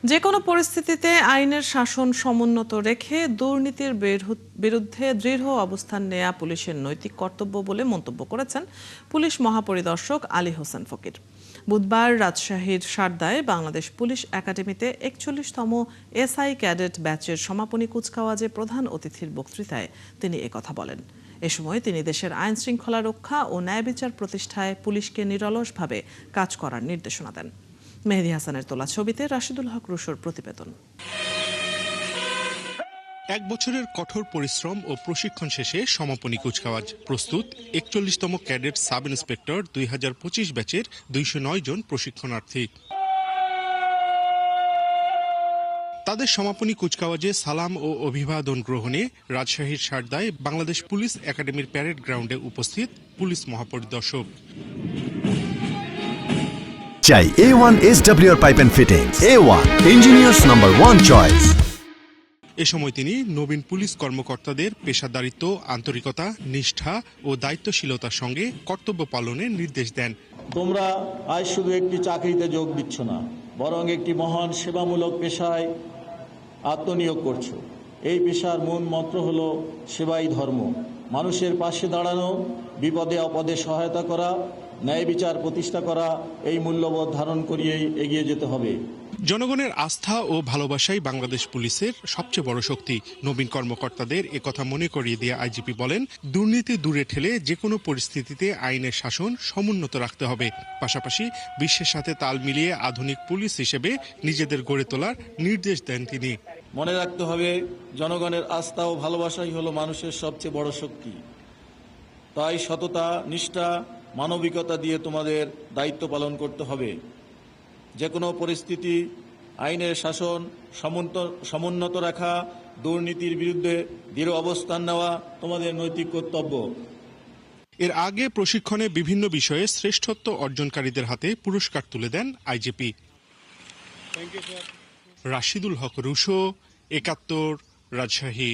যে কোনো পরিস্থিতিতে আইনের শাসন সমুন্নত রেখে দুর্নীতির বিরুদ্ধে দৃঢ় অবস্থান নেয়া পুলিশের নৈতিক কর্তব্য বলে মন্তব্য করেছেন পুলিশ মহাপরিদর্শক আলী হোসেন ফকির। বুধবার রাজশাহীর সারদায় বাংলাদেশ পুলিশ একাডেমিতে ৪১তম এসআই ক্যাডেট ব্যাচের সমাপনী কুচকাওয়াজে প্রধান অতিথির বক্তৃতায় তিনি একথা বলেন। এ সময় তিনি দেশের আইন শৃঙ্খলা রক্ষা ও ন্যায় বিচার প্রতিষ্ঠায় পুলিশকে নিরলসভাবে কাজ করার নির্দেশনা দেন। মেহেদী হাসানের তোলা ছবিতে রাশিদুল হক রুশোর প্রতিবেদন। এক বছরের কঠোর পরিশ্রম ও প্রশিক্ষণ শেষে সমাপনী কুচকাওয়াজ প্রস্তুত ৪১তম ক্যাডেট সাব ইন্সপেক্টর ২০২৫ ব্যাচের ২০৯ জন প্রশিক্ষণার্থী। তাদের সমাপনী কুচকাওয়াজে সালাম ও অভিবাদন গ্রহণে রাজশাহীর সারদায় বাংলাদেশ পুলিশ একাডেমির প্যারেড গ্রাউন্ডে উপস্থিত পুলিশ মহাপরিদর্শক। চাই A1 SWR pipe and fittings. A1 engineers number 1 choice. এ সময় তিনি নবীন পুলিশ কর্মকর্তাদের পেশাদারিত্ব, আন্তরিকতা, নিষ্ঠা ও দায়িত্বশীলতার সঙ্গে কর্তব্য পালনের নির্দেশ দেন। তোমরা আজ শুধু একটি চাকরিতে যোগ দিচ্ছ না, বরং একটি মহান সেবামূলক পেশায় আত্মনিয়োগ করছো। এই পেশার মূল মন্ত্র হলো সেবাই ধর্ম। মানুষের পাশে দাঁড়ানো, বিপদে আপদে সহায়তা করা, ন্যায় বিচার প্রতিষ্ঠা করা, এই মূল্যবোধ ধারণ করিয়েই এগিয়ে যেতে হবে। জনগণের আস্থা ও ভালোবাসাই বাংলাদেশ পুলিশের সবচেয়ে বড় শক্তি। নবীন কর্মকর্তাদের একথা মনে করিয়ে দিয়ে আইজিপি বলেন, দুর্নীতি দূরে ঠেলে যে কোনো পরিস্থিতিতে আইনের শাসন সমুন্নত রাখতে হবে। পাশাপাশি বিশ্বের সাথে তাল মিলিয়ে আধুনিক পুলিশ হিসেবে নিজেদের গড়ে তোলার নির্দেশ দেন তিনি। মনে রাখতে হবে, জনগণের আস্থা ও ভালোবাসাই হলো মানুষের সবচেয়ে বড় শক্তি। তাই সততা, নিষ্ঠা, মানবিকতা দিয়ে তোমাদের দায়িত্ব পালন করতে হবে। যে কোনো পরিস্থিতি আইনের শাসন সমুন্নত রাখা, দুর্নীতির বিরুদ্ধে দৃঢ় অবস্থান নেওয়া তোমাদের নৈতিক কর্তব্য। এর আগে প্রশিক্ষণে বিভিন্ন বিষয়ে শ্রেষ্ঠত্ব অর্জনকারীদের হাতে পুরস্কার তুলে দেন আইজিপি। রাশিদুল হক রুশো, ৭১, রাজশাহী।